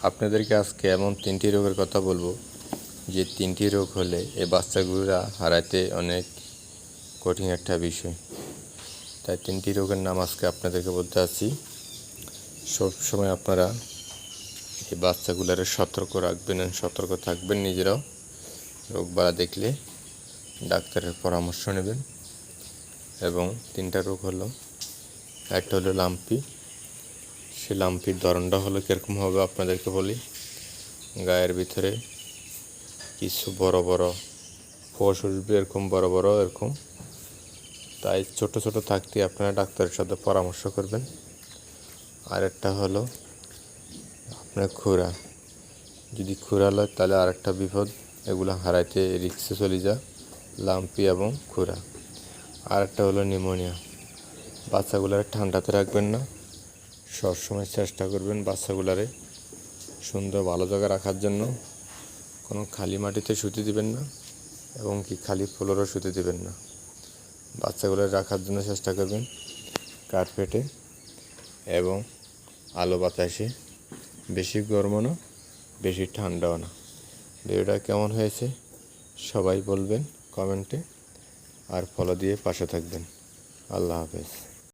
আপনাদেরকে আজকে এমন 3টি রোগের কথা বলবো যে 3টি রোগ হলে এই বাচ্চাগুলোরা হারাতে অনেক কঠিন একটা বিষয়। তাই 3টি রোগের নাম আজকে আপনাদেরকে বলতে আছি। সবসময় আপনারা এই বাচ্চাগুলোর সতর্ক রাখবেন, সতর্ক থাকবেন নিজেরাও। রোগ বালা দেখলে ডাক্তারের পরামর্শ নেবেন। এবং 3টা রোগ হলো, একটা হলো লাম্পি। সে লাম্পির ধরনটা হলো কীরকম হবে আপনাদেরকে বলি। গায়ের ভিতরে কিছু বড় বড় ফোঁস উঠবে, এরকম বড় বড় এরকম। তাই ছোট ছোট থাকতে আপনারা ডাক্তারের সাথে পরামর্শ করবেন। আরেকটা হলো আপনার খুরা, যদি খুরা লয় তাহলে আরেকটা বিপদ, এগুলো হারাইতে রিক্সে চলে যায়, লাম্পি এবং খুরা। আরেকটা হলো নিউমোনিয়া। বাচ্চাগুলারে ঠান্ডাতে রাখবেন না, সবসময় চেষ্টা করবেন বাচ্চাগুলারে সুন্দর ভালো জায়গায় রাখার জন্য। কোনো খালি মাটিতে শুতে দিবেন না এবং কি খালি ফ্লোরও শুতে দিবেন না। বাচ্চাগুলো রাখার জন্য চেষ্টা করবেন কার্পেটে এবং আলো বাতাসে, বেশি গরমও না বেশি ঠান্ডাও না। ভিডিওটা কেমন হয়েছে সবাই বলবেন কমেন্টে, আর ফলো দিয়ে পাশে থাকবেন। আল্লাহ হাফেজ।